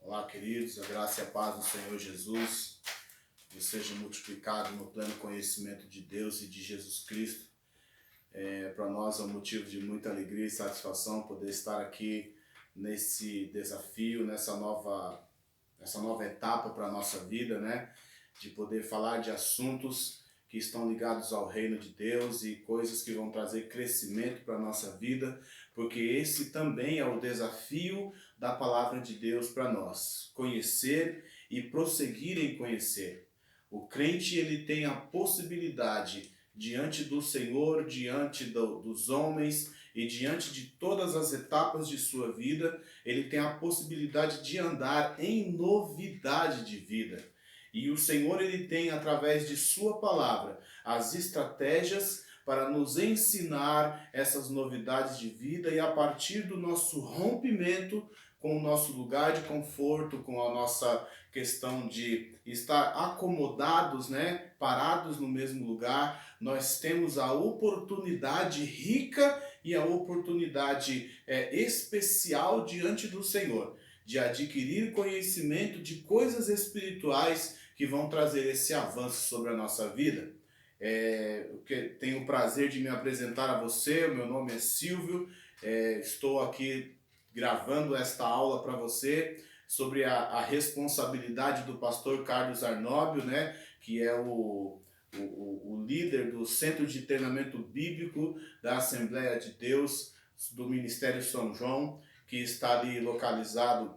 Olá, queridos, a graça e a paz do Senhor Jesus seja multiplicado no pleno conhecimento de Deus e de Jesus Cristo. Para nós é um motivo de muita alegria e satisfação poder estar aqui nesse desafio, nessa nova etapa para a nossa vida, né? De poder falar de assuntos que estão ligados ao reino de Deus e coisas que vão trazer crescimento para a nossa vida, porque esse também é o desafio da palavra de Deus para nós, conhecer e prosseguir em conhecer. O crente, ele tem a possibilidade diante do Senhor, diante dos homens e diante de todas as etapas de sua vida, ele tem a possibilidade de andar em novidade de vida. E o Senhor, ele tem, através de sua palavra, as estratégias para nos ensinar essas novidades de vida e a partir do nosso rompimento com o nosso lugar de conforto, com a nossa questão de estar acomodados, né, parados no mesmo lugar, nós temos a oportunidade rica e a oportunidade especial diante do Senhor, de adquirir conhecimento de coisas espirituais que vão trazer esse avanço sobre a nossa vida. Eu tenho o prazer de me apresentar a você, meu nome é Silvio, estou aqui gravando esta aula para você sobre a responsabilidade do pastor Carlos Arnóbio, né, que é o líder do Centro de Treinamento Bíblico da Assembleia de Deus, do Ministério São João, que está ali localizado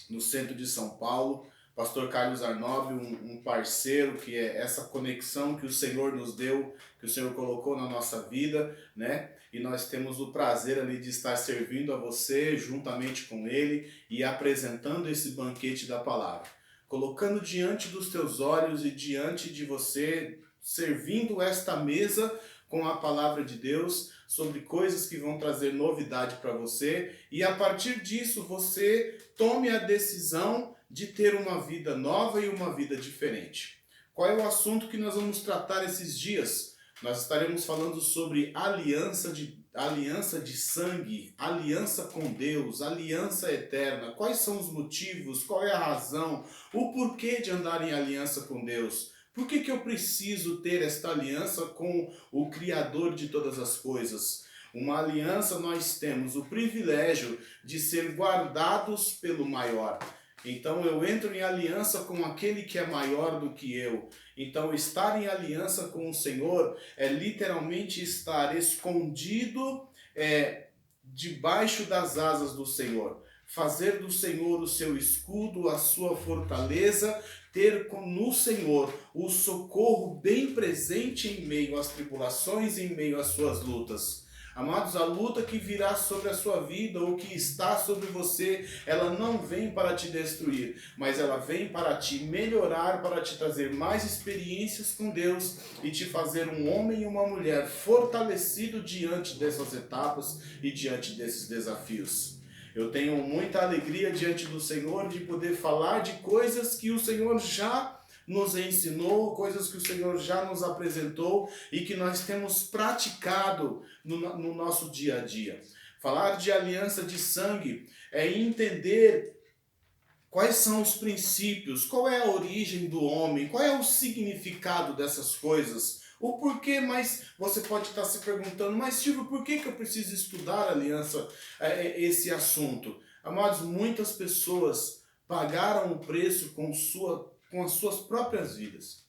no centro de São Paulo. Pastor Carlos Arnóbio, um parceiro, que é essa conexão que o Senhor nos deu, que o Senhor colocou na nossa vida, né? E nós temos o prazer ali de estar servindo a você juntamente com ele e apresentando esse banquete da palavra. Colocando diante dos teus olhos e diante de você, servindo esta mesa com a palavra de Deus sobre coisas que vão trazer novidade para você e a partir disso você tome a decisão de ter uma vida nova e uma vida diferente. Qual é o assunto que nós vamos tratar esses dias? Nós estaremos falando sobre aliança de sangue, aliança com Deus, aliança eterna. Quais são os motivos? Qual é a razão? O porquê de andar em aliança com Deus? Por que eu preciso ter esta aliança com o Criador de todas as coisas? Uma aliança, nós temos o privilégio de ser guardados pelo maior. Então eu entro em aliança com aquele que é maior do que eu. Então estar em aliança com o Senhor é literalmente estar escondido debaixo das asas do Senhor. Fazer do Senhor o seu escudo, a sua fortaleza, ter no Senhor o socorro bem presente em meio às tribulações e em meio às suas lutas. Amados, a luta que virá sobre a sua vida ou que está sobre você, ela não vem para te destruir, mas ela vem para te melhorar, para te trazer mais experiências com Deus e te fazer um homem e uma mulher fortalecido diante dessas etapas e diante desses desafios. Eu tenho muita alegria diante do Senhor de poder falar de coisas que o Senhor já nos ensinou, coisas que o Senhor já nos apresentou e que nós temos praticado no nosso dia a dia. Falar de aliança de sangue é entender quais são os princípios, qual é a origem do homem, qual é o significado dessas coisas. O porquê, mas você pode estar se perguntando, mas Silvio, por que eu preciso estudar aliança, esse assunto? Amados, muitas pessoas pagaram o preço com as suas próprias vidas.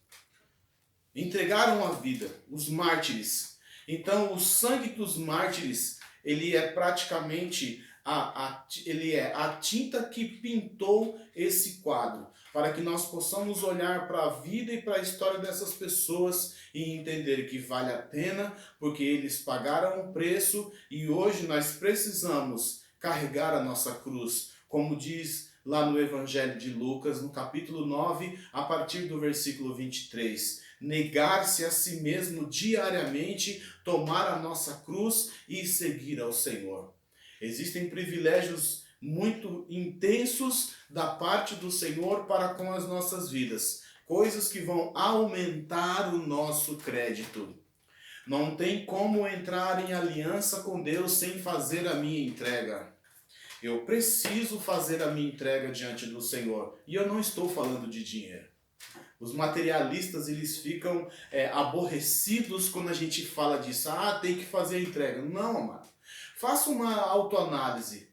Entregaram a vida, os mártires. Então o sangue dos mártires, ele é praticamente a tinta que pintou esse quadro, para que nós possamos olhar para a vida e para a história dessas pessoas e entender que vale a pena, porque eles pagaram o preço e hoje nós precisamos carregar a nossa cruz, como diz lá no Evangelho de Lucas, no capítulo 9, a partir do versículo 23. Negar-se a si mesmo diariamente, tomar a nossa cruz e seguir ao Senhor. Existem privilégios muito intensos da parte do Senhor para com as nossas vidas. Coisas que vão aumentar o nosso crédito. Não tem como entrar em aliança com Deus sem fazer a minha entrega. Eu preciso fazer a minha entrega diante do Senhor. E eu não estou falando de dinheiro. Os materialistas, eles ficam aborrecidos quando a gente fala disso. Ah, tem que fazer a entrega. Não, amado. Faça uma autoanálise.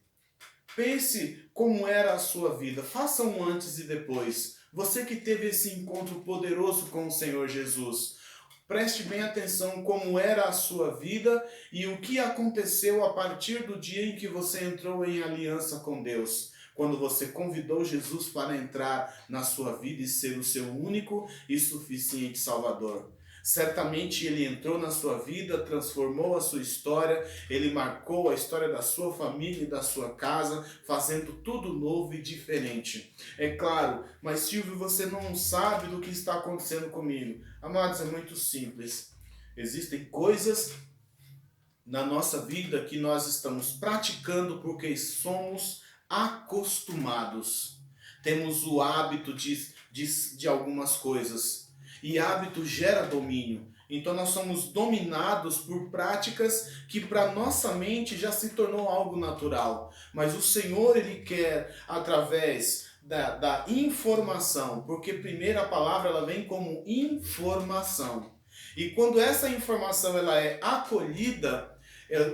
Pense como era a sua vida. Faça um antes e depois. Você que teve esse encontro poderoso com o Senhor Jesus. Preste bem atenção como era a sua vida e o que aconteceu a partir do dia em que você entrou em aliança com Deus. Quando você convidou Jesus para entrar na sua vida e ser o seu único e suficiente Salvador. Certamente ele entrou na sua vida, transformou a sua história, ele marcou a história da sua família e da sua casa, fazendo tudo novo e diferente. É claro, mas Silvio, você não sabe do que está acontecendo comigo. Amados, é muito simples. Existem coisas na nossa vida que nós estamos praticando porque somos acostumados. Temos o hábito de algumas coisas. E hábito gera domínio. Então nós somos dominados por práticas que para nossa mente já se tornou algo natural. Mas o Senhor, ele quer, através da informação, porque primeiro a palavra ela vem como informação. E quando essa informação ela é acolhida,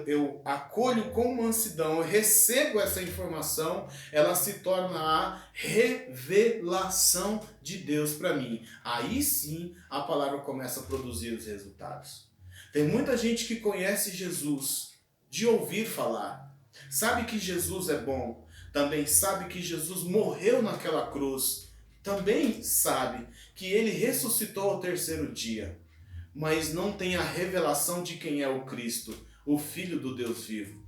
eu acolho com mansidão, eu recebo essa informação, ela se torna a revelação de Deus para mim. Aí sim a palavra começa a produzir os resultados. Tem muita gente que conhece Jesus de ouvir falar, sabe que Jesus é bom, também sabe que Jesus morreu naquela cruz, também sabe que ele ressuscitou ao terceiro dia, mas não tem a revelação de quem é o Cristo, o Filho do Deus vivo.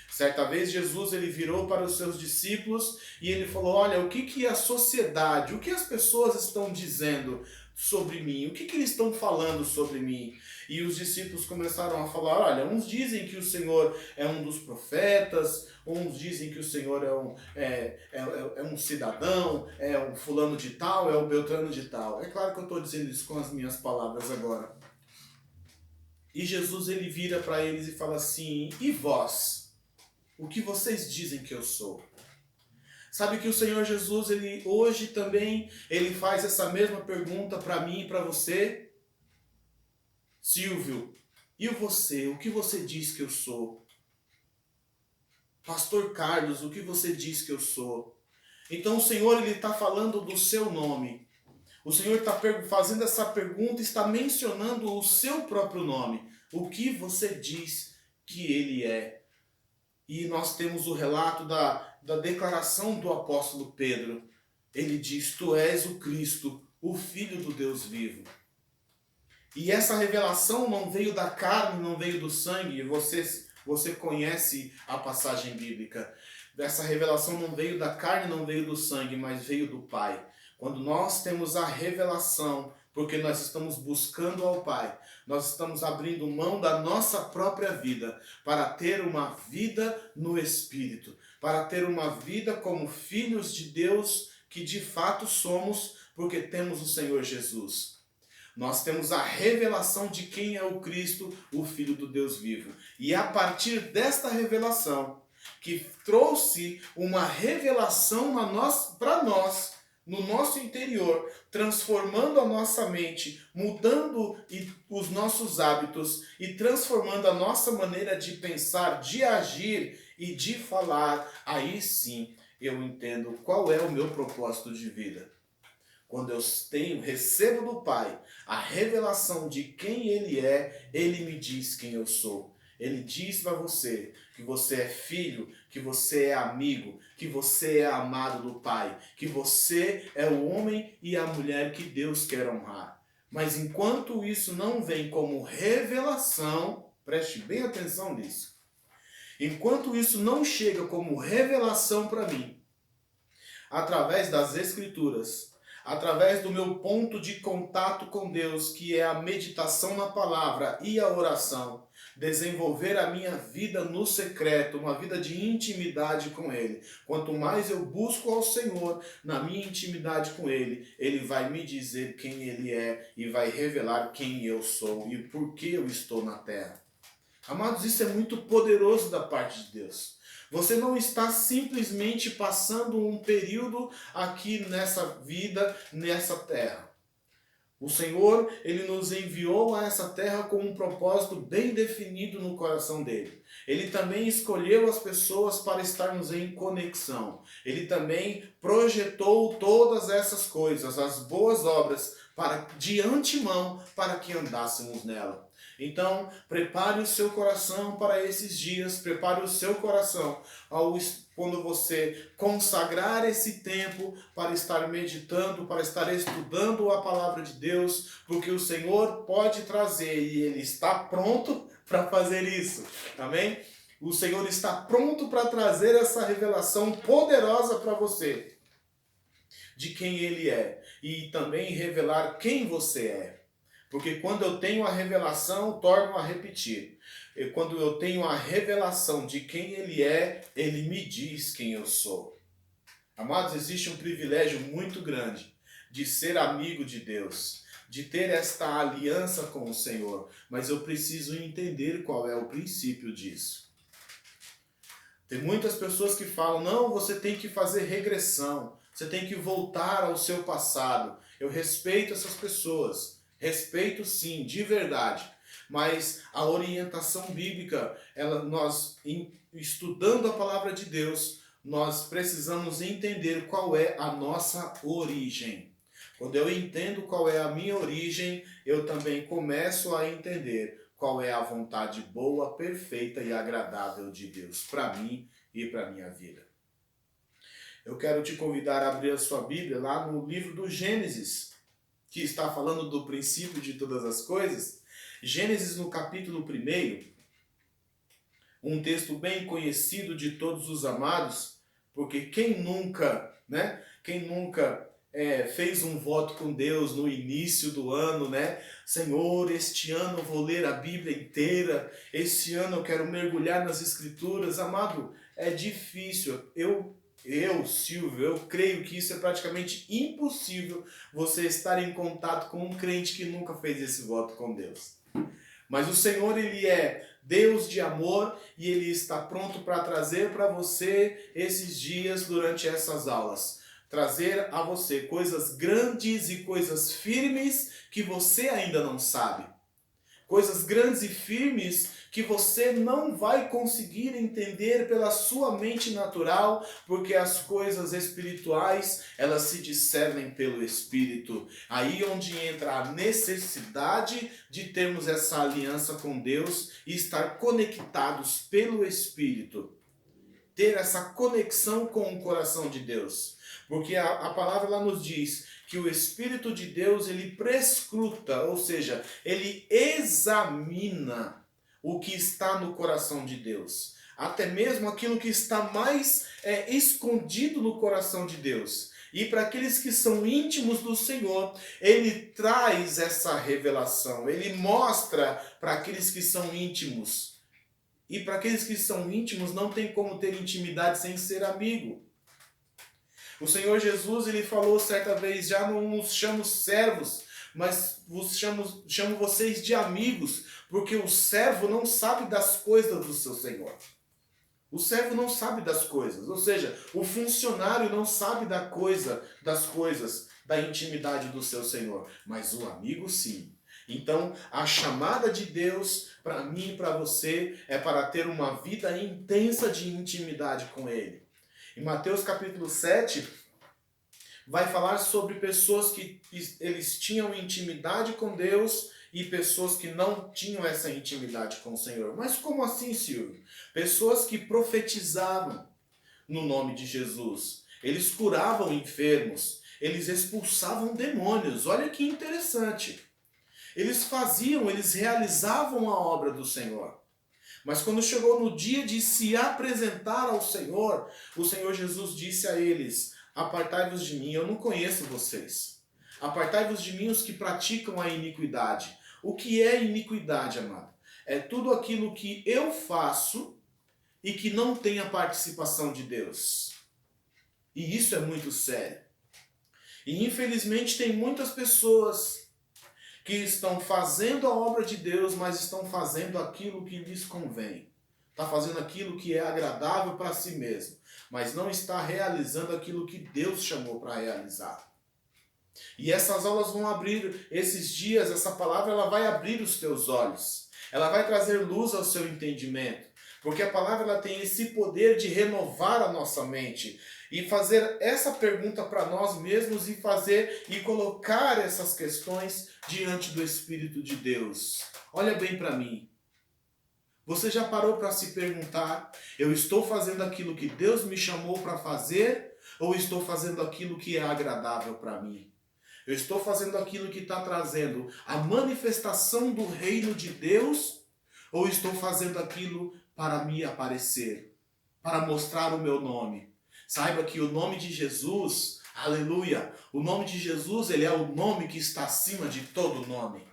Certa vez Jesus ele virou para os seus discípulos e ele falou: olha, o que a sociedade, o que as pessoas estão dizendo sobre mim? O que eles estão falando sobre mim? E os discípulos começaram a falar: olha, uns dizem que o Senhor é um dos profetas, uns dizem que o Senhor é um cidadão, é um fulano de tal, é um beltrano de tal. É claro que eu estou dizendo isso com as minhas palavras agora. E Jesus ele vira para eles e fala assim: e vós? O que vocês dizem que eu sou? Sabe que o Senhor Jesus, ele hoje também, ele faz essa mesma pergunta para mim e para você? Silvio, e você? O que você diz que eu sou? Pastor Carlos, o que você diz que eu sou? Então o Senhor ele está falando do seu nome. O Senhor está fazendo essa pergunta, está mencionando o seu próprio nome. O que você diz que ele é? E nós temos o relato da declaração do apóstolo Pedro. Ele diz: tu és o Cristo, o Filho do Deus vivo. E essa revelação não veio da carne, não veio do sangue. Você conhece a passagem bíblica. Essa revelação não veio da carne, não veio do sangue, mas veio do Pai. Quando nós temos a revelação, porque nós estamos buscando ao Pai, nós estamos abrindo mão da nossa própria vida para ter uma vida no Espírito, para ter uma vida como filhos de Deus que de fato somos, porque temos o Senhor Jesus. Nós temos a revelação de quem é o Cristo, o Filho do Deus vivo. E a partir desta revelação, que trouxe uma revelação para nós, no nosso interior, transformando a nossa mente, mudando os nossos hábitos e transformando a nossa maneira de pensar, de agir e de falar, aí sim eu entendo qual é o meu propósito de vida. Quando eu recebo do Pai a revelação de quem Ele é, Ele me diz quem eu sou. Ele diz para você que você é filho, que você é amigo, que você é amado do Pai, que você é o homem e a mulher que Deus quer honrar. Mas enquanto isso não vem como revelação, preste bem atenção nisso. Enquanto isso não chega como revelação para mim, através das Escrituras, através do meu ponto de contato com Deus, que é a meditação na palavra e a oração, desenvolver a minha vida no secreto, uma vida de intimidade com Ele. Quanto mais eu busco ao Senhor na minha intimidade com Ele, Ele vai me dizer quem Ele é e vai revelar quem eu sou e por que eu estou na terra. Amados, isso é muito poderoso da parte de Deus. Você não está simplesmente passando um período aqui nessa vida, nessa terra. O Senhor, Ele nos enviou a essa terra com um propósito bem definido no coração dele. Ele também escolheu as pessoas para estarmos em conexão. Ele também projetou todas essas coisas, as boas obras, de antemão, para que andássemos nela. Então, prepare o seu coração para esses dias, prepare o seu coração quando você consagrar esse tempo para estar meditando, para estar estudando a palavra de Deus, porque o Senhor pode trazer e Ele está pronto para fazer isso. Amém? O Senhor está pronto para trazer essa revelação poderosa para você de quem Ele é e também revelar quem você é. Porque quando eu tenho a revelação, torno a repetir. E quando eu tenho a revelação de quem Ele é, Ele me diz quem eu sou. Amados, existe um privilégio muito grande de ser amigo de Deus, de ter esta aliança com o Senhor. Mas eu preciso entender qual é o princípio disso. Tem muitas pessoas que falam, não, você tem que fazer regressão, você tem que voltar ao seu passado. Eu respeito essas pessoas. Respeito sim, de verdade, mas a orientação bíblica, nós estudando a palavra de Deus, nós precisamos entender qual é a nossa origem. Quando eu entendo qual é a minha origem, eu também começo a entender qual é a vontade boa, perfeita e agradável de Deus para mim e para a minha vida. Eu quero te convidar a abrir a sua Bíblia lá no livro do Gênesis, que está falando do princípio de todas as coisas. Gênesis no capítulo 1, um texto bem conhecido de todos os amados, porque quem nunca fez um voto com Deus no início do ano, né? Senhor, este ano eu vou ler a Bíblia inteira, este ano eu quero mergulhar nas Escrituras. Amado, é difícil. Silvio, eu creio que isso é praticamente impossível, você estar em contato com um crente que nunca fez esse voto com Deus. Mas o Senhor, Ele é Deus de amor e Ele está pronto para trazer para você esses dias durante essas aulas. Trazer a você coisas grandes e coisas firmes que você ainda não sabe. Coisas grandes e firmes que você não vai conseguir entender pela sua mente natural, porque as coisas espirituais, elas se discernem pelo Espírito. Aí onde entra a necessidade de termos essa aliança com Deus e estar conectados pelo Espírito. Ter essa conexão com o coração de Deus. Porque a palavra lá nos diz que o Espírito de Deus, ele prescruta, ou seja, ele examina o que está no coração de Deus. Até mesmo aquilo que está mais escondido no coração de Deus. E para aqueles que são íntimos do Senhor, Ele traz essa revelação. Ele mostra para aqueles que são íntimos. E para aqueles que são íntimos, não tem como ter intimidade sem ser amigo. O Senhor Jesus, Ele falou certa vez, já não os chamo servos, mas vos chamo vocês de amigos, porque o servo não sabe das coisas do seu Senhor. O servo não sabe das coisas, ou seja, o funcionário não sabe das coisas da intimidade do seu Senhor, mas o amigo sim. Então, a chamada de Deus para mim e para você é para ter uma vida intensa de intimidade com Ele. Em Mateus capítulo 7, vai falar sobre pessoas que eles tinham intimidade com Deus e pessoas que não tinham essa intimidade com o Senhor. Mas como assim, Silvio? Pessoas que profetizavam no nome de Jesus. Eles curavam enfermos. Eles expulsavam demônios. Olha que interessante. Eles realizavam a obra do Senhor. Mas quando chegou no dia de se apresentar ao Senhor, o Senhor Jesus disse a eles: apartai-vos de mim, eu não conheço vocês. Apartai-vos de mim os que praticam a iniquidade. O que é iniquidade, amado? É tudo aquilo que eu faço e que não tem a participação de Deus. E isso é muito sério. E infelizmente tem muitas pessoas que estão fazendo a obra de Deus, mas estão fazendo aquilo que lhes convém. está fazendo aquilo que é agradável para si mesmo, mas não está realizando aquilo que Deus chamou para realizar. E essas aulas vão abrir, esses dias, essa palavra ela vai abrir os teus olhos. Ela vai trazer luz ao seu entendimento. Porque a palavra ela tem esse poder de renovar a nossa mente. E fazer essa pergunta para nós mesmos e fazer e colocar essas questões diante do Espírito de Deus. Olha bem para mim. Você já parou para se perguntar, eu estou fazendo aquilo que Deus me chamou para fazer ou estou fazendo aquilo que é agradável para mim? Eu estou fazendo aquilo que está trazendo a manifestação do reino de Deus ou estou fazendo aquilo para me aparecer, para mostrar o meu nome? Saiba que o nome de Jesus, aleluia, o nome de Jesus, ele é o nome que está acima de todo nome.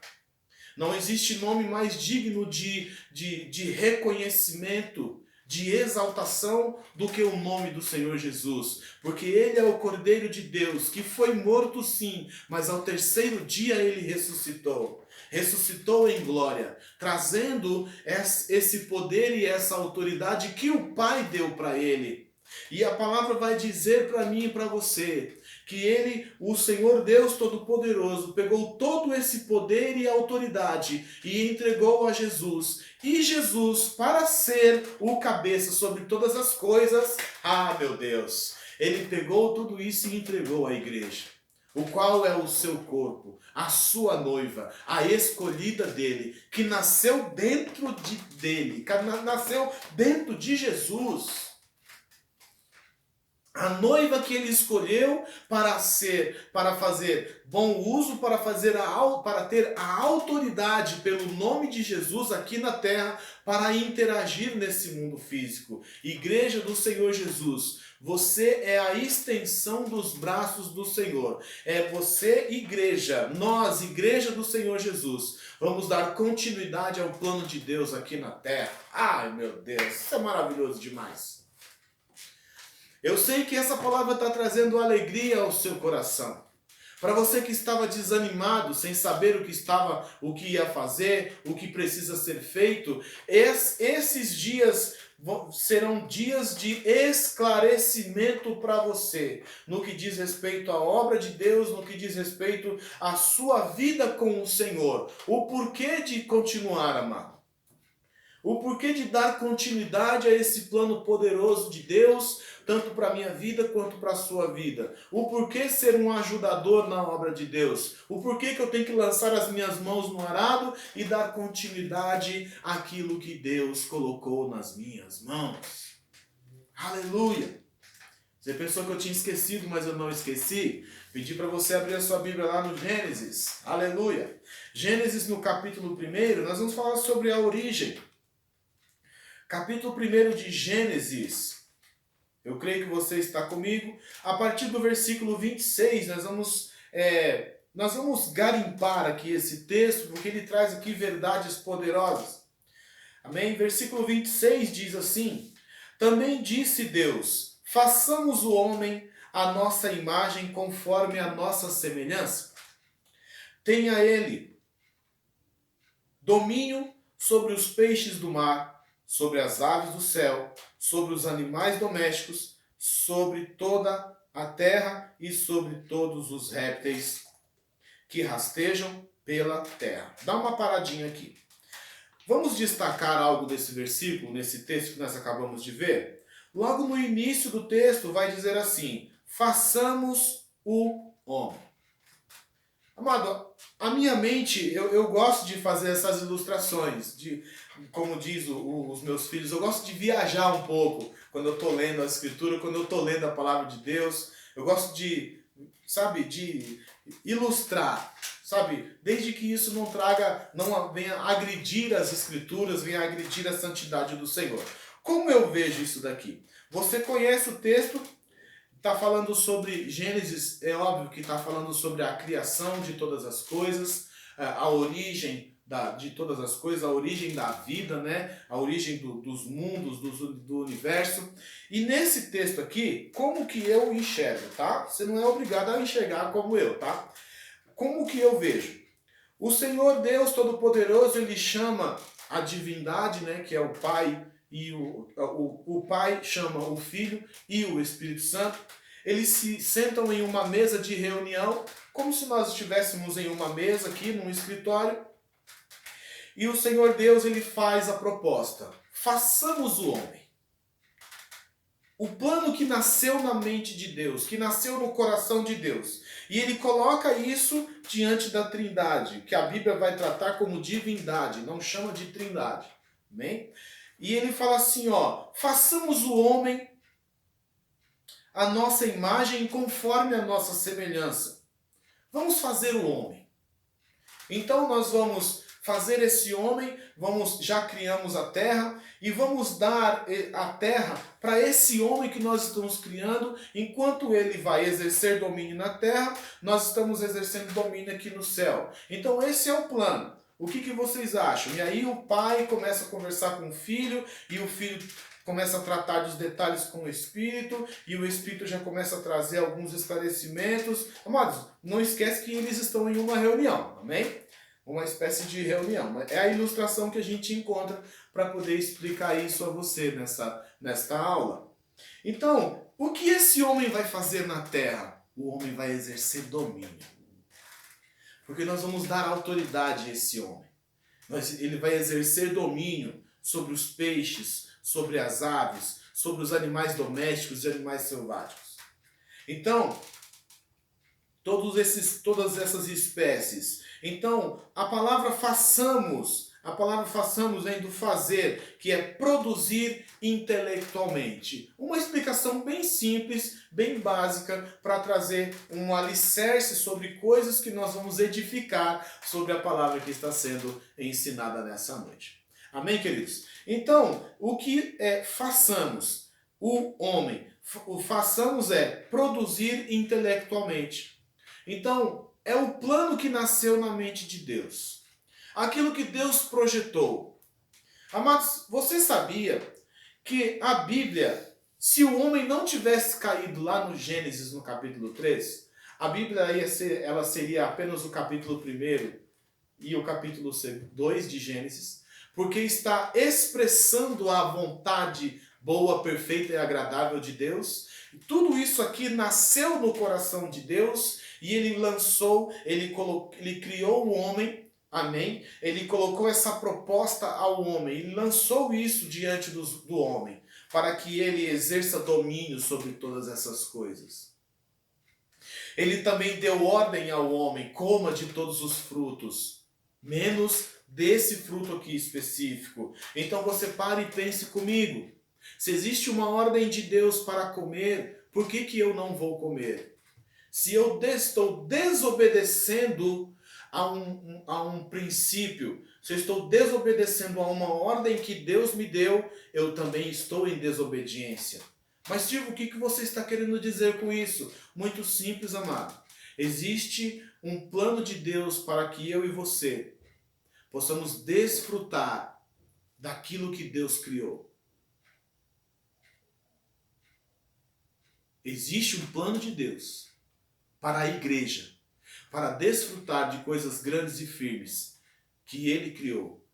Não existe nome mais digno de reconhecimento, de exaltação do que o nome do Senhor Jesus. Porque Ele é o Cordeiro de Deus, que foi morto sim, mas ao terceiro dia Ele ressuscitou. Ressuscitou em glória, trazendo esse poder e essa autoridade que o Pai deu para Ele. E a palavra vai dizer para mim e para você que Ele, o Senhor Deus Todo-Poderoso, pegou todo esse poder e autoridade e entregou a Jesus. E Jesus, para ser o cabeça sobre todas as coisas, meu Deus, Ele pegou tudo isso e entregou à igreja, o qual é o seu corpo, a sua noiva, a escolhida dele, que nasceu dentro dele, que nasceu dentro de Jesus. A noiva que ele escolheu para fazer bom uso, para ter a autoridade pelo nome de Jesus aqui na terra, para interagir nesse mundo físico. Igreja do Senhor Jesus, você é a extensão dos braços do Senhor. É você, igreja, nós, igreja do Senhor Jesus, vamos dar continuidade ao plano de Deus aqui na terra. Ai, meu Deus, isso é maravilhoso demais. Eu sei que essa palavra está trazendo alegria ao seu coração. Para você que estava desanimado, sem saber o que ia fazer, o que precisa ser feito, esses dias serão dias de esclarecimento para você, no que diz respeito à obra de Deus, no que diz respeito à sua vida com o Senhor. O porquê de continuar, amado. O porquê de dar continuidade a esse plano poderoso de Deus, tanto para a minha vida quanto para a sua vida. O porquê ser um ajudador na obra de Deus. O porquê que eu tenho que lançar as minhas mãos no arado e dar continuidade àquilo que Deus colocou nas minhas mãos. Aleluia! Você pensou que eu tinha esquecido, mas eu não esqueci? Pedi para você abrir a sua Bíblia lá no Gênesis. Aleluia! Gênesis no capítulo 1, nós vamos falar sobre a origem. Capítulo 1 de Gênesis. Eu creio que você está comigo. A partir do versículo 26, nós vamos garimpar aqui esse texto, porque ele traz aqui verdades poderosas. Amém? Versículo 26 diz assim: Também disse Deus, façamos o homem à nossa imagem, conforme a nossa semelhança. Tenha ele domínio sobre os peixes do mar, sobre as aves do céu, sobre os animais domésticos, sobre toda a terra e sobre todos os répteis que rastejam pela terra. Dá uma paradinha aqui. Vamos destacar algo desse versículo, nesse texto que nós acabamos de ver? Logo no início do texto vai dizer assim: façamos o homem. Amado, a minha mente, eu gosto de fazer essas ilustrações, como diz os meus filhos, eu gosto de viajar um pouco quando eu estou lendo a Escritura, quando eu estou lendo a Palavra de Deus. Eu gosto de ilustrar, desde que isso não venha agredir as Escrituras, venha agredir a santidade do Senhor. Como eu vejo isso daqui? Você conhece o texto? Está falando sobre Gênesis, é óbvio que está falando sobre a criação de todas as coisas, a origem de todas as coisas, a origem da vida, né? A origem dos mundos, do universo. E nesse texto aqui, como que eu enxergo, tá? Você não é obrigado a enxergar como eu, tá? Como que eu vejo? O Senhor Deus Todo-Poderoso, Ele chama a divindade, né? Que é o Pai, e o Pai chama o Filho e o Espírito Santo. Eles se sentam em uma mesa de reunião, como se nós estivéssemos em uma mesa aqui, num escritório. E o Senhor Deus, ele faz a proposta. Façamos o homem. O plano que nasceu na mente de Deus, que nasceu no coração de Deus. E ele coloca isso diante da Trindade, que a Bíblia vai tratar como divindade, não chama de Trindade. Amém? E ele fala assim, ó, façamos o homem a nossa imagem conforme a nossa semelhança. Vamos fazer o homem. Então nós vamos fazer esse homem, já criamos a terra e vamos dar a terra para esse homem que nós estamos criando. Enquanto ele vai exercer domínio na terra, nós estamos exercendo domínio aqui no céu. Então esse é o plano. O que vocês acham? E aí o pai começa a conversar com o filho e o filho começa a tratar dos detalhes com o Espírito, e o Espírito já começa a trazer alguns esclarecimentos. Amados, não esquece que eles estão em uma reunião, amém? Uma espécie de reunião. É a ilustração que a gente encontra para poder explicar isso a você nesta aula. Então, o que esse homem vai fazer na terra? O homem vai exercer domínio. Porque nós vamos dar autoridade a esse homem. Ele vai exercer domínio sobre os peixes, sobre as aves, sobre os animais domésticos e animais selváticos. Então, todas essas espécies. Então, a palavra façamos vem do fazer, que é produzir intelectualmente. Uma explicação bem simples, bem básica, para trazer um alicerce sobre coisas que nós vamos edificar sobre a palavra que está sendo ensinada nessa noite. Amém, queridos? Então, o que é façamos? O homem. O façamos é produzir intelectualmente. Então, é o plano que nasceu na mente de Deus. Aquilo que Deus projetou. Amados, você sabia que a Bíblia, se o homem não tivesse caído lá no Gênesis, no capítulo 3, a Bíblia ela seria apenas o capítulo 1 e o capítulo 2 de Gênesis, porque está expressando a vontade boa, perfeita e agradável de Deus. Tudo isso aqui nasceu no coração de Deus e ele lançou, ele criou o homem, amém? Ele colocou essa proposta ao homem, ele lançou isso diante do homem, para que ele exerça domínio sobre todas essas coisas. Ele também deu ordem ao homem, coma de todos os frutos, menos desse fruto aqui específico. Então você pare e pense comigo. Se existe uma ordem de Deus para comer, por que eu não vou comer? Se eu estou desobedecendo a um princípio, se eu estou desobedecendo a uma ordem que Deus me deu, eu também estou em desobediência. Mas, Tiago, o que você está querendo dizer com isso? Muito simples, amado. Existe um plano de Deus para que eu e você possamos desfrutar daquilo que Deus criou. Existe um plano de Deus para a igreja, para desfrutar de coisas grandes e firmes que Ele criou.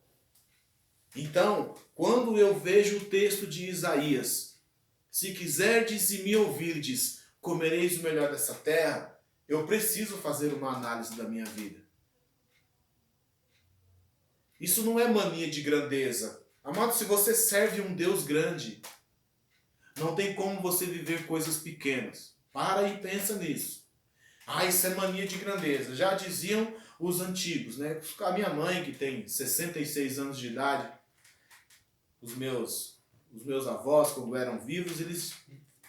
Então, quando eu vejo o texto de Isaías, se quiserdes e me ouvirdes, comereis o melhor dessa terra, eu preciso fazer uma análise da minha vida. Isso não é mania de grandeza. Amado, se você serve um Deus grande, não tem como você viver coisas pequenas. Para e pensa nisso. Isso é mania de grandeza. Já diziam os antigos, né? A minha mãe, que tem 66 anos de idade, os meus avós, quando eram vivos, eles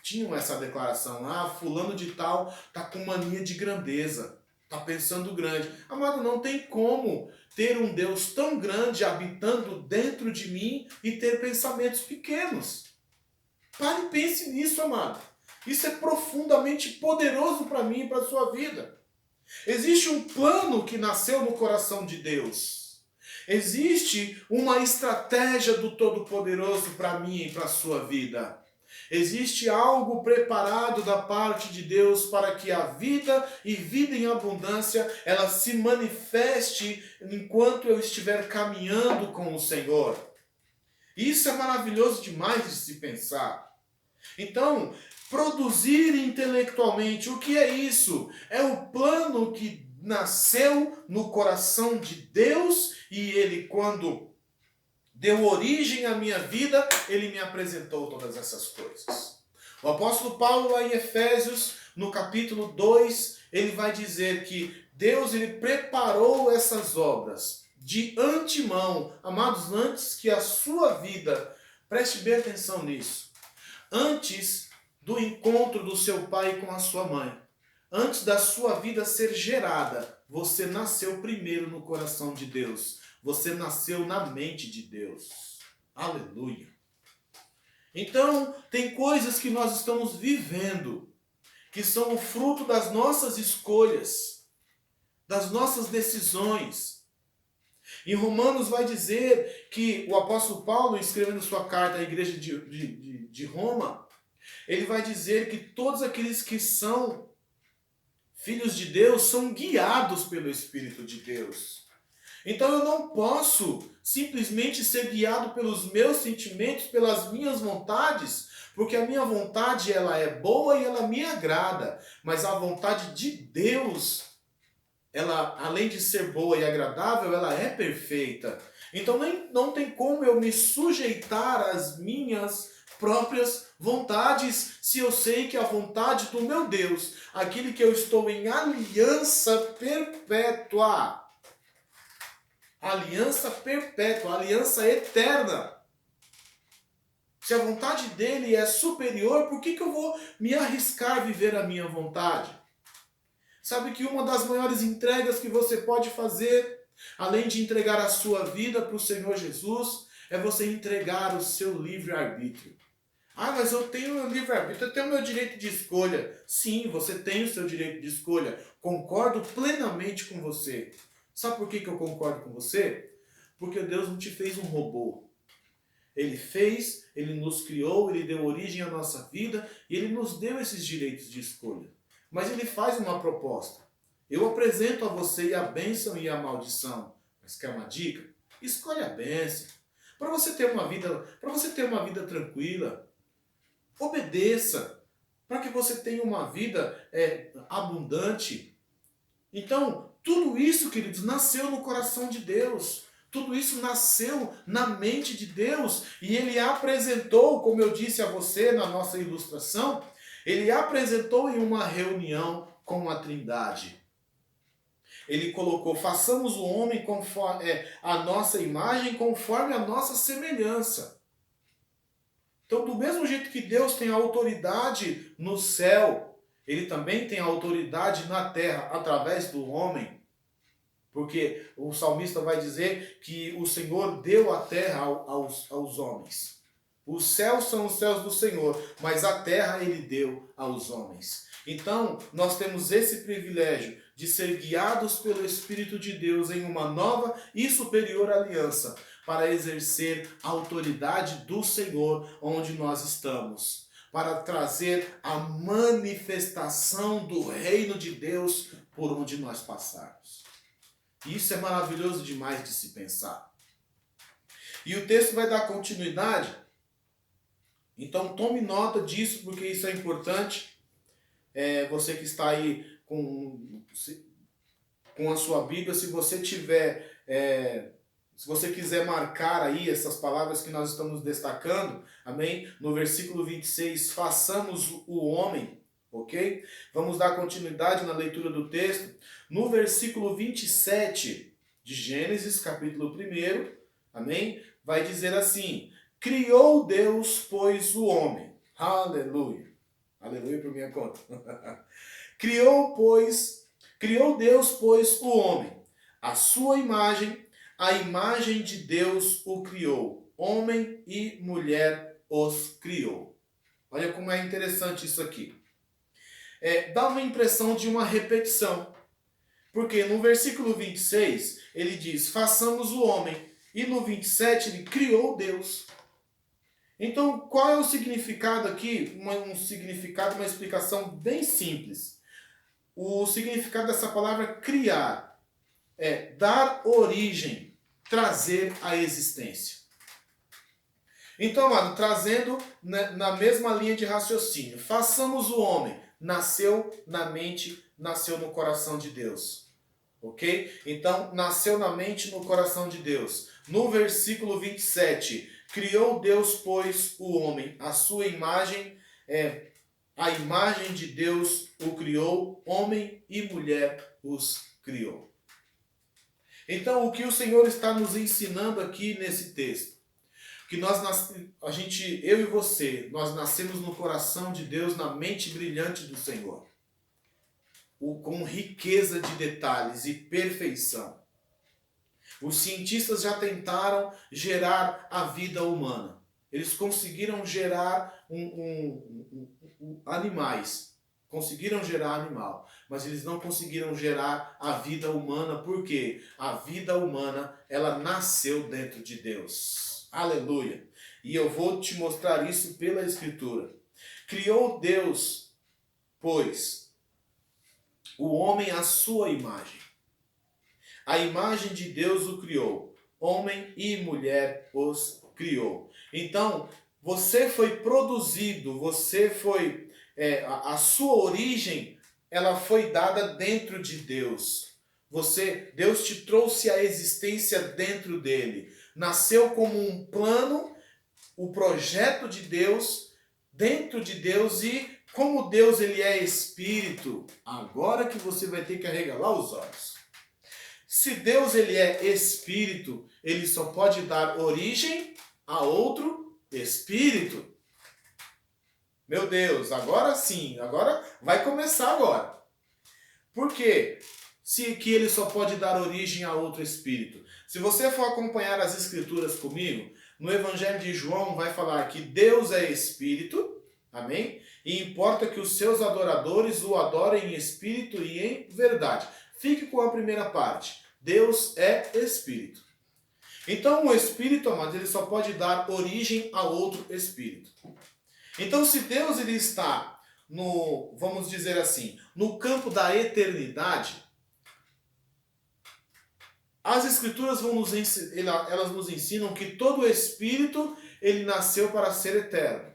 tinham essa declaração. Fulano de tal tá com mania de grandeza. Tá pensando grande. Amado, não tem como ter um Deus tão grande habitando dentro de mim e ter pensamentos pequenos. Pare e pense nisso, amado. Isso é profundamente poderoso para mim e para a sua vida. Existe um plano que nasceu no coração de Deus. Existe uma estratégia do Todo-Poderoso para mim e para a sua vida. Existe algo preparado da parte de Deus para que a vida e vida em abundância ela se manifeste enquanto eu estiver caminhando com o Senhor. Isso é maravilhoso demais de se pensar. Então, produzir intelectualmente, o que é isso? É o plano que nasceu no coração de Deus e ele, quando deu origem à minha vida, ele me apresentou todas essas coisas. O apóstolo Paulo, lá em Efésios, no capítulo 2, ele vai dizer que Deus ele preparou essas obras de antemão, amados, antes que a sua vida, preste bem atenção nisso, antes do encontro do seu pai com a sua mãe, antes da sua vida ser gerada, você nasceu primeiro no coração de Deus. Você nasceu na mente de Deus. Aleluia. Então, tem coisas que nós estamos vivendo, que são o fruto das nossas escolhas, das nossas decisões. Em Romanos vai dizer que o apóstolo Paulo, escrevendo sua carta à igreja de Roma, ele vai dizer que todos aqueles que são filhos de Deus são guiados pelo Espírito de Deus. Então eu não posso simplesmente ser guiado pelos meus sentimentos, pelas minhas vontades, porque a minha vontade ela é boa e ela me agrada, mas a vontade de Deus, ela além de ser boa e agradável, ela é perfeita. Então não tem como eu me sujeitar às minhas próprias vontades, se eu sei que a vontade do meu Deus, aquele que eu estou em aliança perpétua, aliança eterna. Se a vontade dele é superior, por que eu vou me arriscar a viver a minha vontade? Sabe que uma das maiores entregas que você pode fazer, além de entregar a sua vida para o Senhor Jesus, é você entregar o seu livre-arbítrio. Ah, mas eu tenho meu livre-arbítrio, eu tenho meu direito de escolha. Sim, você tem o seu direito de escolha. Concordo plenamente com você. Sabe por que eu concordo com você? Porque Deus não te fez um robô. Ele fez, ele nos criou, ele deu origem à nossa vida e ele nos deu esses direitos de escolha. Mas ele faz uma proposta. Eu apresento a você a bênção e a maldição. Mas quer uma dica? Escolhe a bênção. Para você ter uma vida tranquila. Obedeça, para que você tenha uma vida abundante. Então, tudo isso, queridos, nasceu no coração de Deus. Tudo isso nasceu na mente de Deus. E Ele apresentou, como eu disse a você na nossa ilustração, Ele apresentou em uma reunião com a Trindade. Ele colocou, façamos o homem conforme a nossa imagem, conforme a nossa semelhança. Então, do mesmo jeito que Deus tem autoridade no céu, Ele também tem autoridade na terra, através do homem. Porque o salmista vai dizer que o Senhor deu a terra aos homens. Os céus são os céus do Senhor, mas a terra Ele deu aos homens. Então, nós temos esse privilégio de ser guiados pelo Espírito de Deus em uma nova e superior aliança, para exercer a autoridade do Senhor onde nós estamos, para trazer a manifestação do reino de Deus por onde nós passarmos. Isso é maravilhoso demais de se pensar. E o texto vai dar continuidade, então tome nota disso, porque isso é importante. Você que está aí com a sua Bíblia, se você tiver... se você quiser marcar aí essas palavras que nós estamos destacando, amém? No versículo 26, façamos o homem, ok? Vamos dar continuidade na leitura do texto. No versículo 27 de Gênesis, capítulo 1, amém? Vai dizer assim, criou Deus, pois, o homem. Aleluia. Aleluia por minha conta. Criou Deus, pois, o homem. A sua imagem, a imagem de Deus o criou. Homem e mulher os criou. Olha como é interessante isso aqui. Dá uma impressão de uma repetição. Porque no versículo 26, ele diz, façamos o homem. E no 27, ele criou Deus. Então, qual é o significado aqui? Um significado, uma explicação bem simples. O significado dessa palavra criar é dar origem, trazer à existência. Então, amado, trazendo na mesma linha de raciocínio, façamos o homem. Nasceu na mente, nasceu no coração de Deus. Ok? Então, nasceu na mente, no coração de Deus. No versículo 27, criou Deus, pois, o homem, a sua imagem, a imagem de Deus o criou, homem e mulher os criou. Então, o que o Senhor está nos ensinando aqui nesse texto? Que eu e você, nós nascemos no coração de Deus, na mente brilhante do Senhor. Com riqueza de detalhes e perfeição. Os cientistas já tentaram gerar a vida humana. Eles conseguiram gerar animais. Conseguiram gerar animal. Mas eles não conseguiram gerar a vida humana. Por quê? A vida humana, ela nasceu dentro de Deus. Aleluia. E eu vou te mostrar isso pela Escritura. Criou Deus, pois, o homem à sua imagem. A imagem de Deus o criou. Homem e mulher os criou. Então, você foi produzido, você foi... a sua origem, ela foi dada dentro de Deus. Deus te trouxe a existência dentro dele. Nasceu como um plano, o projeto de Deus, dentro de Deus, e como Deus ele é espírito, agora que você vai ter que arregalar os olhos. Se Deus ele é espírito, ele só pode dar origem a outro espírito. Meu Deus, agora sim, agora vai começar agora. Por quê? Que ele só pode dar origem a outro espírito. Se você for acompanhar as escrituras comigo, no Evangelho de João vai falar que Deus é espírito, amém? E importa que os seus adoradores o adorem em espírito e em verdade. Fique com a primeira parte. Deus é espírito. Então o espírito, amado, ele só pode dar origem a outro espírito. Então se Deus ele está vamos dizer assim, no campo da eternidade, as escrituras elas nos ensinam que todo espírito ele nasceu para ser eterno.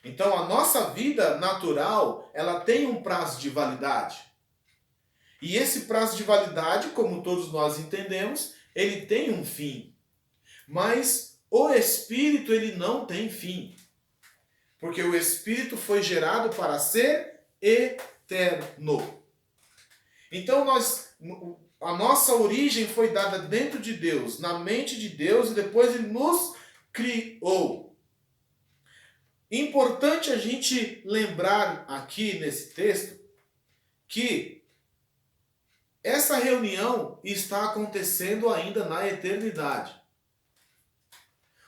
Então a nossa vida natural, ela tem um prazo de validade. E esse prazo de validade, como todos nós entendemos, ele tem um fim. Mas o espírito ele não tem fim. Porque o espírito foi gerado para ser eterno. Então a nossa origem foi dada dentro de Deus, na mente de Deus, e depois ele nos criou. Importante a gente lembrar aqui nesse texto que essa reunião está acontecendo ainda na eternidade.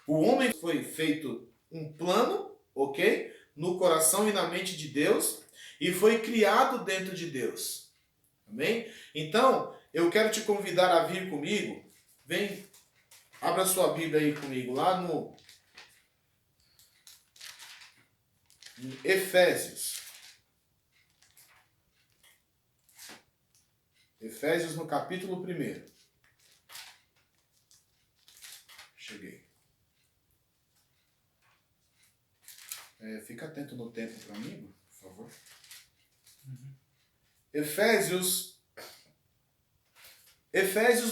O homem foi feito um plano, ok? No coração e na mente de Deus, e foi criado dentro de Deus. Amém? Então, eu quero te convidar a vir comigo. Vem, abra sua Bíblia aí comigo, lá no Efésios. Efésios no capítulo 1. Cheguei. Fica atento no tempo para mim, por favor. Efésios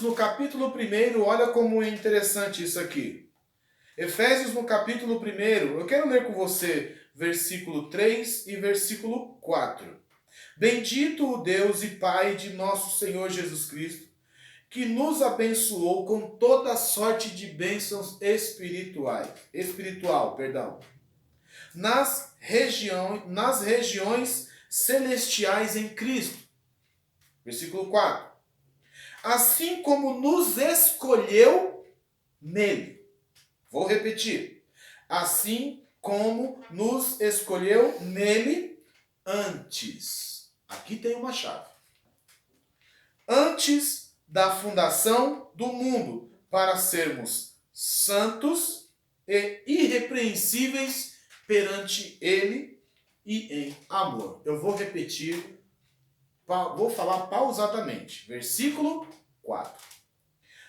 no capítulo 1, olha como é interessante isso aqui. Efésios no capítulo 1, eu quero ler com você versículo 3 e versículo 4. Bendito o Deus e Pai de nosso Senhor Jesus Cristo, que nos abençoou com toda sorte de bênçãos espiritual, nas regiões celestiais em Cristo. Versículo 4. Assim como nos escolheu nele. Vou repetir. Assim como nos escolheu nele antes. Aqui tem uma chave. Antes da fundação do mundo, para sermos santos e irrepreensíveis perante ele e em amor. Eu vou repetir, vou falar pausadamente. Versículo 4.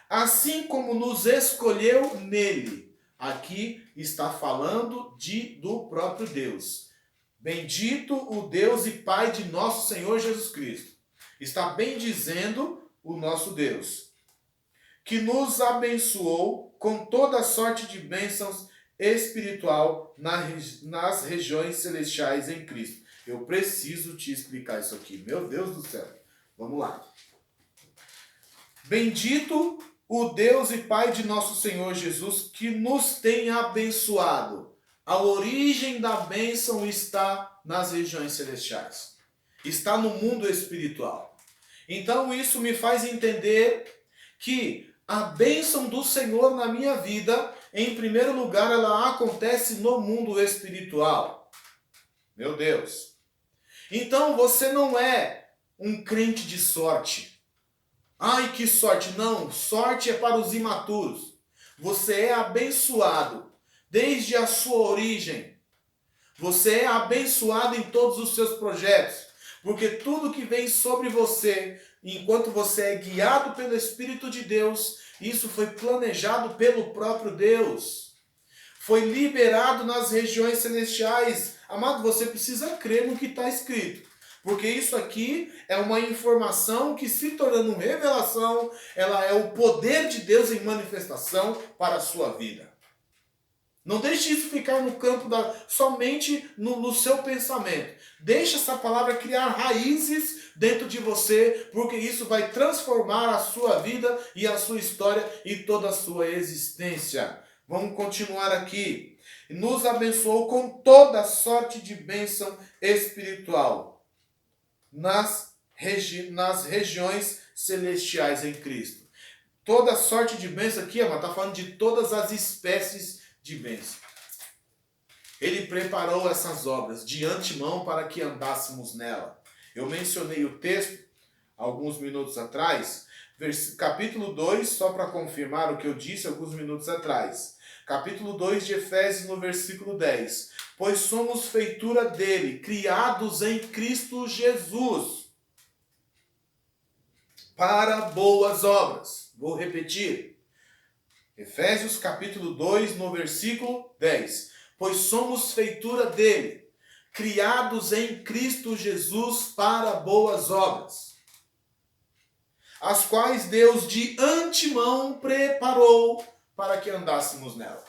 Assim como nos escolheu nele, Aqui está falando do próprio Deus. Bendito o Deus e Pai de nosso Senhor Jesus Cristo. Está bendizendo o nosso Deus, que nos abençoou com toda sorte de bênçãos espiritual nas regiões celestiais em Cristo. Eu preciso te explicar isso aqui. Meu Deus do céu. Vamos lá. Bendito o Deus e Pai de nosso Senhor Jesus, que nos tem abençoado. A origem da bênção está nas regiões celestiais. Está no mundo espiritual. Então isso me faz entender que a bênção do Senhor na minha vida, em primeiro lugar, ela acontece no mundo espiritual. Meu Deus. Então você não é um crente de sorte. Ai, que sorte! Não, sorte é para os imaturos. Você é abençoado desde a sua origem. Você é abençoado em todos os seus projetos. Porque tudo que vem sobre você, enquanto você é guiado pelo Espírito de Deus, isso foi planejado pelo próprio Deus. Foi liberado nas regiões celestiais. Amado, você precisa crer no que está escrito. Porque isso aqui é uma informação que, se tornando revelação, ela é o poder de Deus em manifestação para a sua vida. Não deixe isso ficar no campo somente no seu pensamento. Deixe essa palavra criar raízes dentro de você, porque isso vai transformar a sua vida e a sua história e toda a sua existência. Vamos continuar aqui. Nos abençoou com toda sorte de bênção espiritual nas regiões celestiais em Cristo. Toda sorte de bênção aqui, está falando de todas as espécies de bênção. Ele preparou essas obras de antemão para que andássemos nela. Eu mencionei o texto alguns minutos atrás, capítulo 2, só para confirmar o que eu disse alguns minutos atrás. Capítulo 2 de Efésios, no versículo 10. Pois somos feitura dele, criados em Cristo Jesus, para boas obras. Vou repetir. Efésios capítulo 2, no versículo 10. Pois somos feitura dele, criados em Cristo Jesus para boas obras, as quais Deus de antemão preparou para que andássemos nela.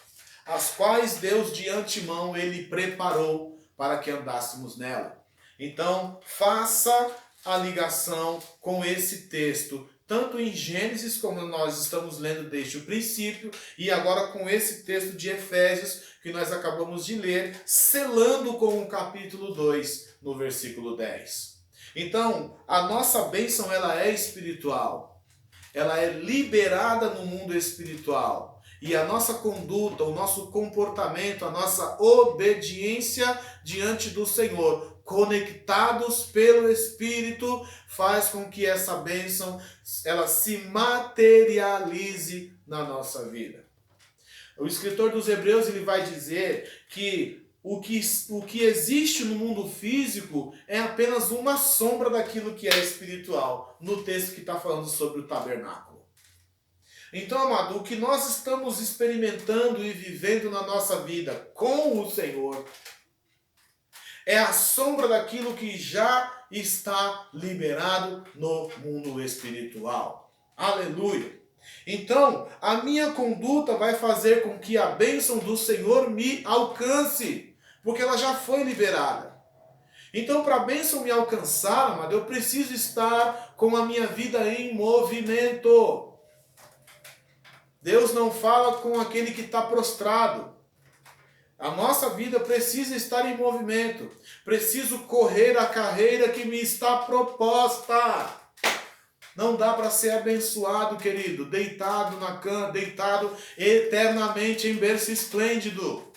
As quais Deus de antemão ele preparou para que andássemos nela. Então, faça a ligação com esse texto, tanto em Gênesis, como nós estamos lendo desde o princípio, e agora com esse texto de Efésios, que nós acabamos de ler, selando com o capítulo 2, no versículo 10. Então, a nossa bênção, ela é espiritual. Ela é liberada no mundo espiritual. E a nossa conduta, o nosso comportamento, a nossa obediência diante do Senhor, conectados pelo Espírito, faz com que essa bênção ela se materialize na nossa vida. O escritor dos Hebreus ele vai dizer que o que existe no mundo físico é apenas uma sombra daquilo que é espiritual, no texto que está falando sobre o tabernáculo. Então, amado, o que nós estamos experimentando e vivendo na nossa vida com o Senhor é a sombra daquilo que já está liberado no mundo espiritual. Aleluia! Então, a minha conduta vai fazer com que a bênção do Senhor me alcance, porque ela já foi liberada. Então, para a bênção me alcançar, amado, eu preciso estar com a minha vida em movimento. Deus não fala com aquele que está prostrado. A nossa vida precisa estar em movimento. Preciso correr a carreira que me está proposta. Não dá para ser abençoado, querido, deitado na cama, deitado eternamente em berço esplêndido.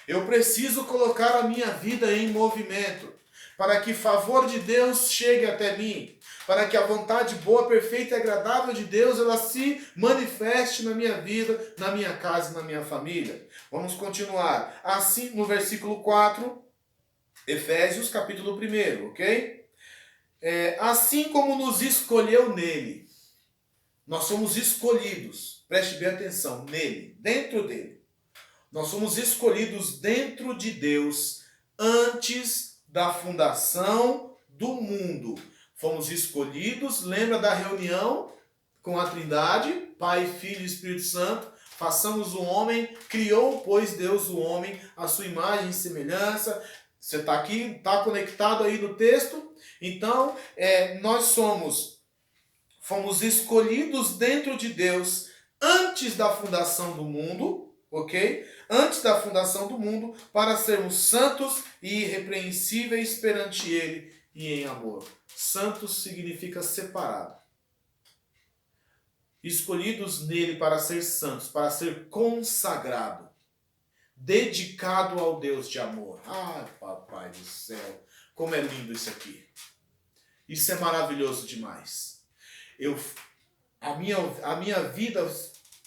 Eu preciso colocar a minha vida em movimento, para que favor de Deus chegue até mim, para que a vontade boa, perfeita e agradável de Deus, ela se manifeste na minha vida, na minha casa e na minha família. Vamos continuar. Assim, no versículo 4, Efésios, capítulo 1, ok? Assim como nos escolheu nele. Nós somos escolhidos. Preste bem atenção. Nele. Dentro dele. Nós somos escolhidos dentro de Deus antes da fundação do mundo. Fomos escolhidos, lembra da reunião com a Trindade, Pai, Filho e Espírito Santo? Façamos o homem, criou, pois, Deus o homem, a sua imagem e semelhança. Você está aqui, está conectado aí no texto? Então, nós fomos escolhidos dentro de Deus antes da fundação do mundo, ok? Antes da fundação do mundo, para sermos santos e irrepreensíveis perante Ele e em amor. Santos significa separado. Escolhidos nele para ser santos, para ser consagrado, dedicado ao Deus de amor. Ai, papai do céu, como é lindo isso aqui. Isso é maravilhoso demais. A minha vida,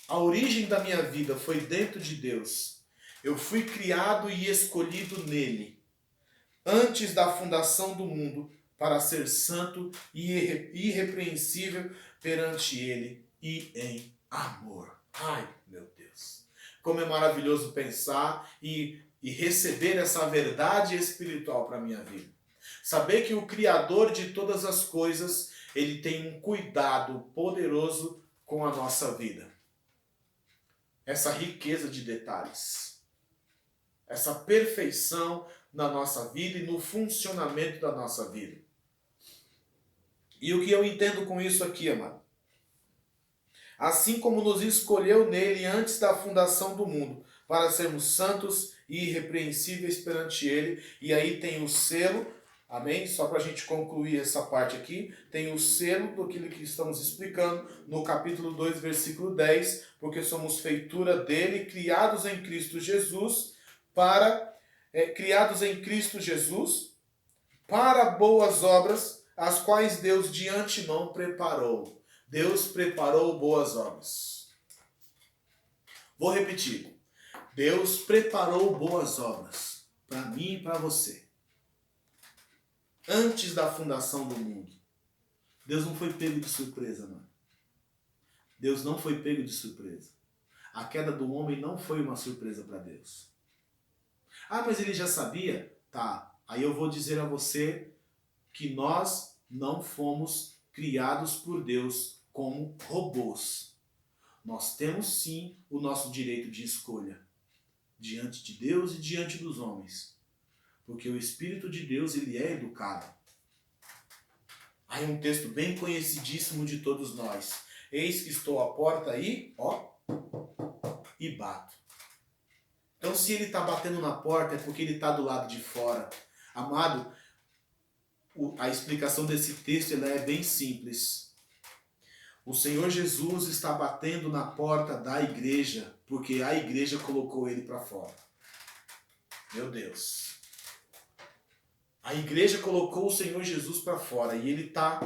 a origem da minha vida foi dentro de Deus. Eu fui criado e escolhido nele, antes da fundação do mundo, para ser santo e irrepreensível perante ele e em amor. Ai, meu Deus. Como é maravilhoso pensar e receber essa verdade espiritual para a minha vida. Saber que o Criador de todas as coisas, ele tem um cuidado poderoso com a nossa vida. Essa riqueza de detalhes. Essa perfeição na nossa vida e no funcionamento da nossa vida. E o que eu entendo com isso aqui, amado? Assim como nos escolheu nele antes da fundação do mundo, para sermos santos e irrepreensíveis perante ele. E aí tem o selo, amém? Só para a gente concluir essa parte aqui, tem o selo do que estamos explicando no capítulo 2, versículo 10, porque somos feitura dele, criados em Cristo Jesus, para boas obras, as quais Deus de antemão preparou. Deus preparou boas obras. Vou repetir. Deus preparou boas obras para mim e para você. Antes da fundação do mundo. Deus não foi pego de surpresa, mano. Deus não foi pego de surpresa. A queda do homem não foi uma surpresa para Deus. Ah, mas ele já sabia? Tá. Aí eu vou dizer a você que nós não fomos criados por Deus como robôs. Nós temos sim o nosso direito de escolha diante de Deus e diante dos homens. Porque o Espírito de Deus, ele é educado. Aí um texto bem conhecidíssimo de todos nós. Eis que estou à porta aí, ó, e bato. Então se ele está batendo na porta é porque ele está do lado de fora. Amado, a explicação desse texto ela é bem simples. O Senhor Jesus está batendo na porta da igreja, porque a igreja colocou ele para fora. Meu Deus. A igreja colocou o Senhor Jesus para fora e ele está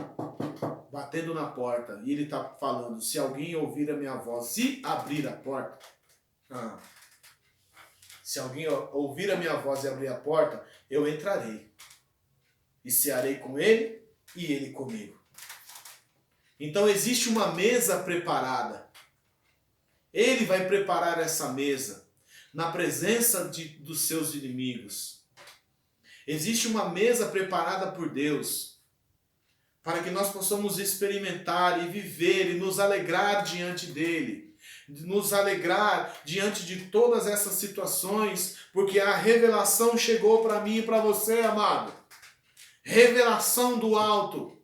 batendo na porta. E ele está falando, se alguém ouvir a minha voz, se abrir a porta... se alguém ouvir a minha voz e abrir a porta, eu entrarei. E cearei com ele e ele comigo. Então existe uma mesa preparada. Ele vai preparar essa mesa na presença dos seus inimigos. Existe uma mesa preparada por Deus para que nós possamos experimentar e viver e nos alegrar diante dele. Nos alegrar diante de todas essas situações, porque a revelação chegou para mim e para você, amado. Revelação do alto.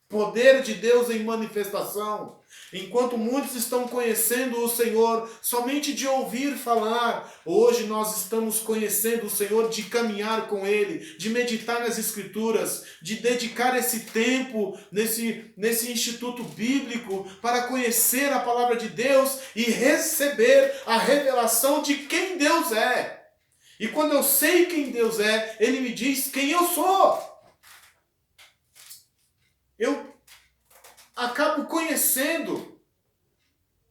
Poder de Deus em manifestação. Enquanto muitos estão conhecendo o Senhor somente de ouvir falar, hoje nós estamos conhecendo o Senhor de caminhar com Ele, de meditar nas Escrituras, de dedicar esse tempo nesse instituto bíblico para conhecer a palavra de Deus e receber a revelação de quem Deus é. E quando eu sei quem Deus é, Ele me diz quem eu sou. Eu acabo conhecendo,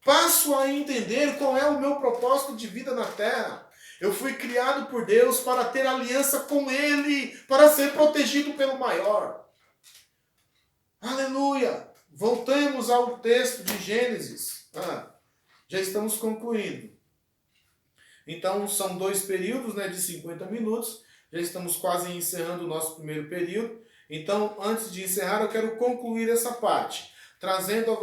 passo a entender qual é o meu propósito de vida na terra. Eu fui criado por Deus para ter aliança com Ele, para ser protegido pelo maior. Aleluia! Voltemos ao texto de Gênesis. Já estamos concluindo. Então são 2 períodos, né, de 50 minutos. Já estamos quase encerrando o nosso primeiro período. Então, antes de encerrar, eu quero concluir essa parte, trazendo a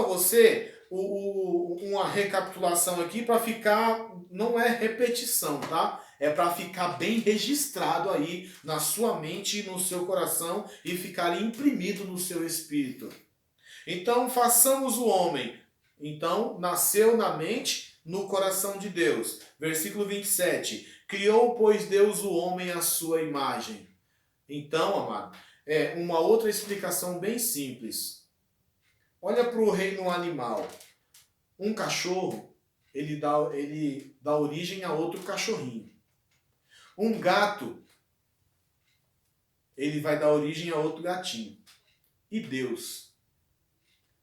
você uma recapitulação aqui para ficar, não é repetição, tá? É para ficar bem registrado aí na sua mente e no seu coração e ficar imprimido no seu espírito. Então, façamos o homem. Então, nasceu na mente, no coração de Deus. Versículo 27. Criou, pois, Deus o homem à sua imagem. Então, amado, é uma outra explicação bem simples. Olha para o reino animal. Um cachorro, ele dá origem a outro cachorrinho. Um gato, ele vai dar origem a outro gatinho. E Deus?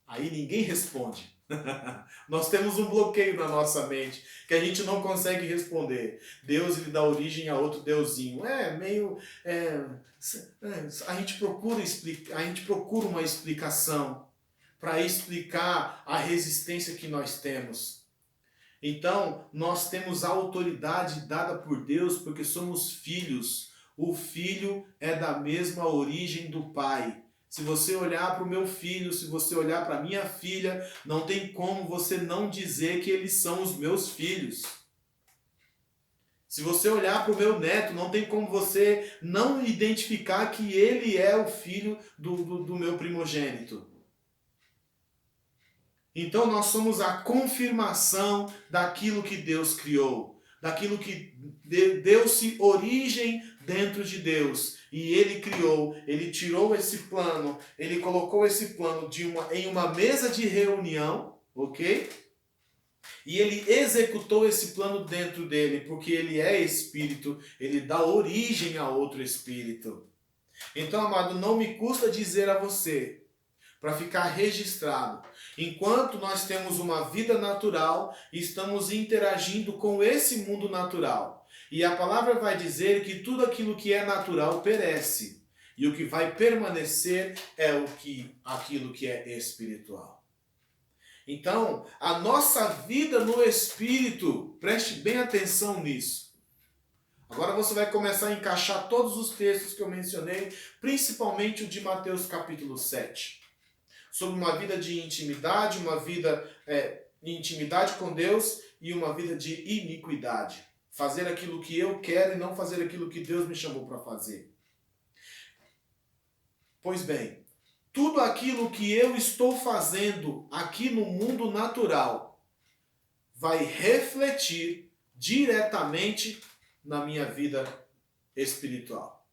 Aí ninguém responde. Nós temos um bloqueio na nossa mente que a gente não consegue responder. Deus, ele dá origem a outro deusinho. A gente procura uma explicação para explicar a resistência que nós temos. Então, nós temos a autoridade dada por Deus porque somos filhos. O filho é da mesma origem do pai. Se você olhar para o meu filho, se você olhar para a minha filha, não tem como você não dizer que eles são os meus filhos. Se você olhar para o meu neto, não tem como você não identificar que ele é o filho do meu primogênito. Então nós somos a confirmação daquilo que Deus criou, daquilo que deu-se origem dentro de Deus. E Ele criou, Ele tirou esse plano, Ele colocou esse plano em uma mesa de reunião, ok? E Ele executou esse plano dentro dele, porque Ele é Espírito, Ele dá origem a outro Espírito. Então, amado, não me custa dizer a você, para ficar registrado, enquanto nós temos uma vida natural, estamos interagindo com esse mundo natural. E a palavra vai dizer que tudo aquilo que é natural perece. E o que vai permanecer é aquilo que é espiritual. Então, a nossa vida no Espírito, preste bem atenção nisso. Agora você vai começar a encaixar todos os textos que eu mencionei, principalmente o de Mateus capítulo 7. Sobre uma vida de intimidade, intimidade com Deus e uma vida de iniquidade. Fazer aquilo que eu quero e não fazer aquilo que Deus me chamou para fazer. Pois bem, tudo aquilo que eu estou fazendo aqui no mundo natural vai refletir diretamente na minha vida espiritual.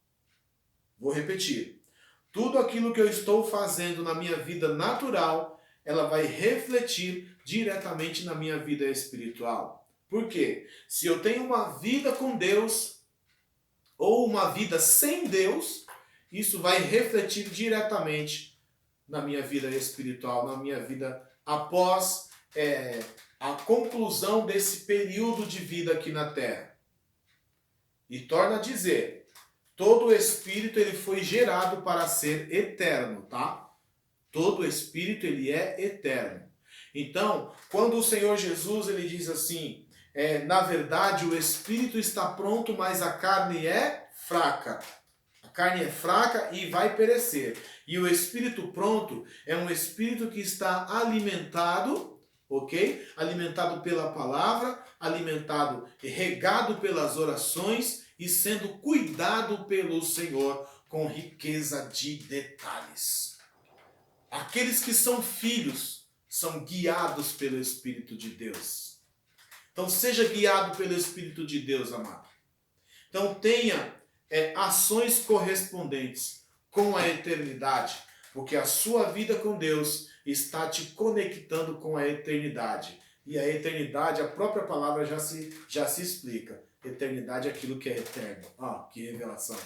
Vou repetir. Tudo aquilo que eu estou fazendo na minha vida natural, ela vai refletir diretamente na minha vida espiritual. Por quê? Se eu tenho uma vida com Deus ou uma vida sem Deus, isso vai refletir diretamente na minha vida espiritual, na minha vida após a conclusão desse período de vida aqui na Terra. E torna a dizer, todo espírito ele foi gerado para ser eterno, tá? Todo espírito ele é eterno. Então, quando o Senhor Jesus ele diz assim, na verdade o espírito está pronto, mas a carne é fraca. A carne é fraca e vai perecer. E o espírito pronto é um espírito que está alimentado, ok? Alimentado pela palavra, alimentado e regado pelas orações, e sendo cuidado pelo Senhor com riqueza de detalhes. Aqueles que são filhos são guiados pelo Espírito de Deus. Então seja guiado pelo Espírito de Deus, amado. Então tenha ações correspondentes com a eternidade, porque a sua vida com Deus está te conectando com a eternidade. E a eternidade, a própria palavra já se explica. Eternidade é aquilo que é eterno. Que revelação.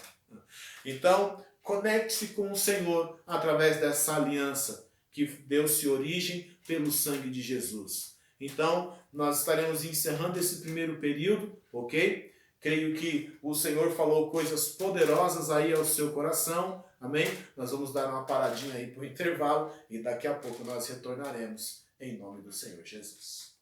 Então, conecte-se com o Senhor através dessa aliança que deu-se origem pelo sangue de Jesus. Então, nós estaremos encerrando esse primeiro período, ok? Creio que o Senhor falou coisas poderosas aí ao seu coração. Amém? Nós vamos dar uma paradinha aí para o intervalo e daqui a pouco nós retornaremos em nome do Senhor Jesus.